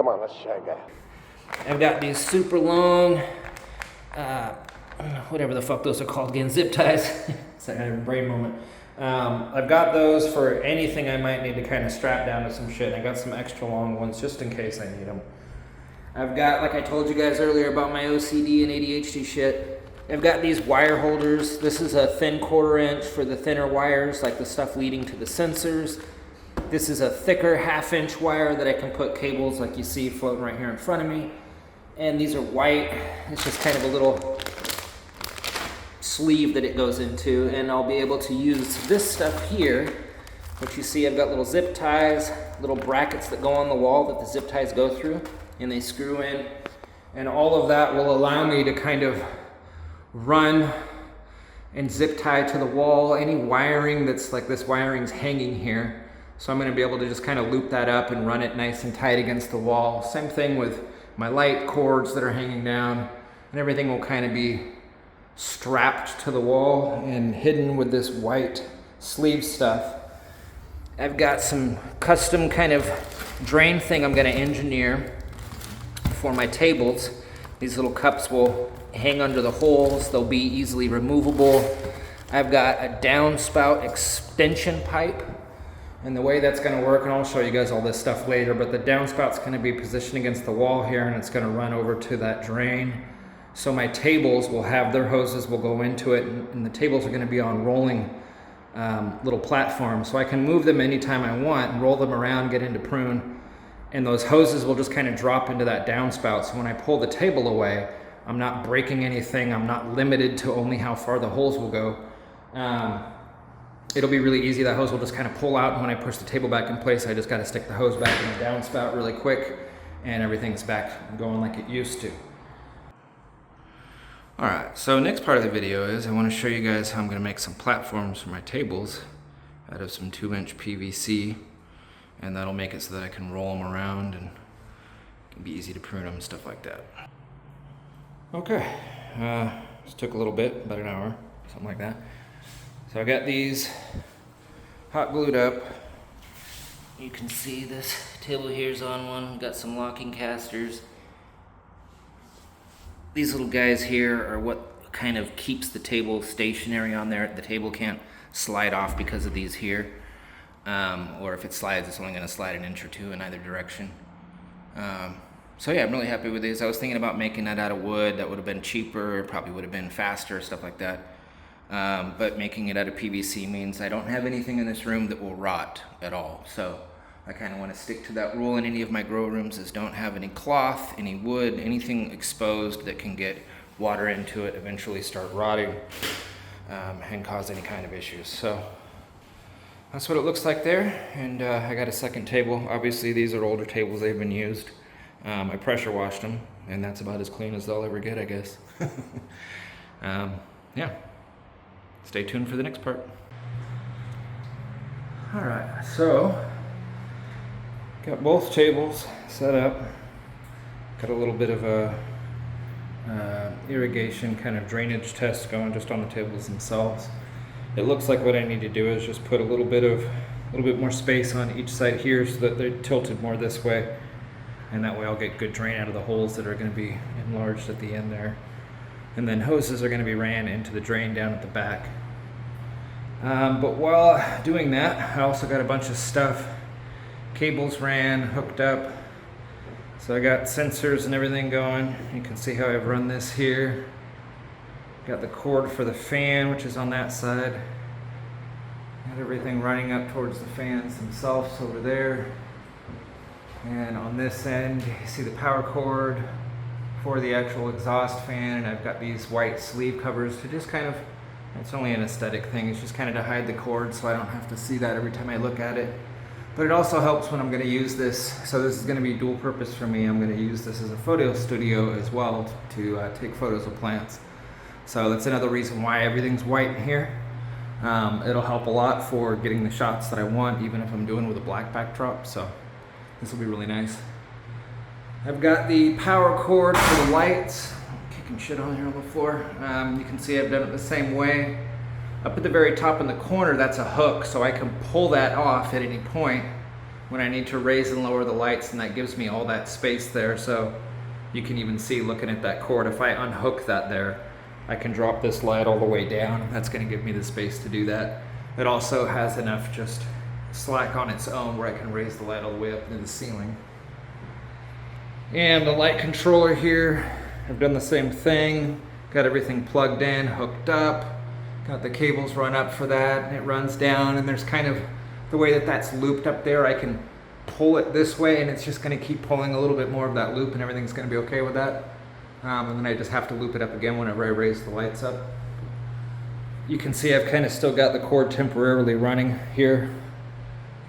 Come on, let's check it. I've got these super long, whatever the fuck those are called again, zip ties. It's like I have a brain moment. I've got those for anything I might need to kind of strap down to some shit. I got some extra long ones just in case I need them. I've got, like I told you guys earlier about my OCD and ADHD shit, I've got these wire holders. This is a thin 1/4 inch for the thinner wires, like the stuff leading to the sensors. This is a thicker 1/2 inch wire that I can put cables like you see floating right here in front of me. And these are white. It's just kind of a little sleeve that it goes into, and I'll be able to use this stuff here, which you see I've got little zip ties, little brackets that go on the wall that the zip ties go through, and they screw in. And all of that will allow me to kind of run and zip tie to the wall any wiring that's like this wiring's hanging here. So I'm going to be able to just kind of loop that up and run it nice and tight against the wall. Same thing with my light cords that are hanging down, and everything will kind of be strapped to the wall and hidden with this white sleeve stuff. I've got some custom kind of drain thing I'm going to engineer for my tables. These little cups will hang under the holes. They'll be easily removable. I've got a downspout extension pipe, and the way that's going to work, and I'll show you guys all this stuff later, but the downspout's going to be positioned against the wall here, and it's going to run over to that drain. So my tables will have their hoses will go into it, and the tables are going to be on rolling little platforms, so I can move them anytime I want and roll them around, get into prune, and those hoses will just kind of drop into that downspout. So when I pull the table away, I'm not breaking anything. I'm not limited to only how far the holes will go. It'll be really easy. That hose will just kind of pull out, and when I push the table back in place, I just got to stick the hose back in the downspout really quick, and everything's back going like it used to. Alright, so next part of the video is I want to show you guys how I'm going to make some platforms for my tables out of some 2-inch PVC, and that'll make it so that I can roll them around and it can be easy to prune them and stuff like that. Okay, this took a little bit, about an hour, something like that. So I got these hot glued up. You can see this table here's on one, got some locking casters. These little guys here are what kind of keeps the table stationary on there. The table can't slide off because of these here. Or if it slides, it's only going to slide an inch or two in either direction. So yeah, I'm really happy with these. I was thinking about making that out of wood. That would have been cheaper. It probably would have been faster, stuff like that. But making it out of PVC means I don't have anything in this room that will rot at all. So I kind of want to stick to that rule in any of my grow rooms, is don't have any cloth, any wood, anything exposed that can get water into it, eventually start rotting, and cause any kind of issues. So that's what it looks like there. And I got a second table. Obviously these are older tables, they've been used. I pressure washed them, and that's about as clean as they'll ever get, I guess. Yeah, stay tuned for the next part. All right, so got both tables set up. Got a little bit of a irrigation kind of drainage test going just on the tables themselves. It looks like what I need to do is just put a little bit more space on each side here so that they're tilted more this way, and that way I'll get good drain out of the holes that are going to be enlarged at the end there. And then hoses are going to be ran into the drain down at the back. But while doing that, I also got a bunch of stuff. Cables ran, hooked up. So I got sensors and everything going. You can see how I've run this here. Got the cord for the fan, which is on that side. Got everything running up towards the fans themselves over there. And on this end, you see the power cord for the actual exhaust fan. And I've got these white sleeve covers to just kind of, it's only an aesthetic thing. It's just kind of to hide the cord so I don't have to see that every time I look at it. But it also helps when I'm going to use this. So this is going to be dual purpose for me. I'm going to use this as a photo studio as well to take photos of plants. So that's another reason why everything's white in here. It'll help a lot for getting the shots that I want, even if I'm doing with a black backdrop. So this will be really nice. I've got the power cord for the lights. I'm kicking shit on here on the floor. You can see I've done it the same way. Up at the very top in the corner, that's a hook, so I can pull that off at any point when I need to raise and lower the lights, and that gives me all that space there. So you can even see, looking at that cord, if I unhook that there, I can drop this light all the way down. That's going to give me the space to do that. It also has enough just slack on its own where I can raise the light all the way up into the ceiling. And the light controller here, I've done the same thing. Got everything plugged in, hooked up. Got the cables run up for that, and it runs down, and there's kind of the way that that's looped up there, I can pull it this way and it's just going to keep pulling a little bit more of that loop, and everything's going to be okay with that. And then I just have to loop it up again whenever I raise the lights up. You can see I've kind of still got the cord temporarily running here.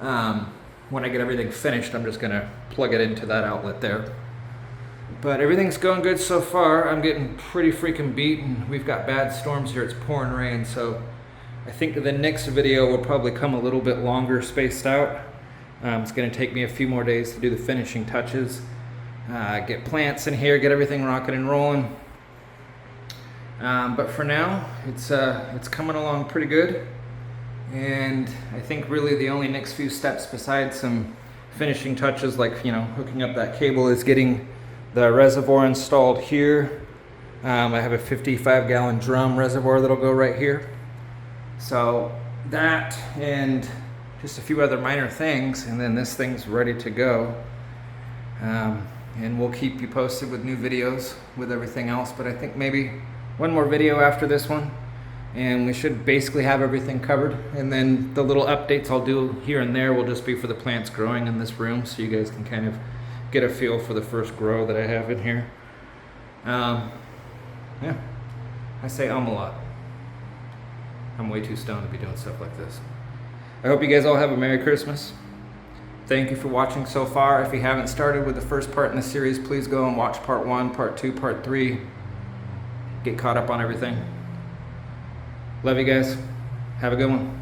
When I get everything finished, I'm just going to plug it into that outlet there. But everything's going good so far. I'm getting pretty freaking beat, and we've got bad storms here. It's pouring rain, so I think the next video will probably come a little bit longer spaced out. It's going to take me a few more days to do the finishing touches, get plants in here, get everything rocking and rolling. But for now, it's coming along pretty good. And I think really the only next few steps besides some finishing touches, like, you know, hooking up that cable, is getting the reservoir installed here. I have a 55-gallon drum reservoir that'll go right here. So that and just a few other minor things, and then this thing's ready to go. And we'll keep you posted with new videos with everything else, but I think maybe one more video after this one, and we should basically have everything covered. And then the little updates I'll do here and there will just be for the plants growing in this room, so you guys can kind of get a feel for the first grow that I have in here. Yeah, I say a lot. I'm way too stoned to be doing stuff like this. I hope you guys all have a Merry Christmas. Thank you for watching so far. If you haven't started with the first part in the series, please go and watch part 1, part 2, part 3. Get caught up on everything. Love you guys. Have a good one.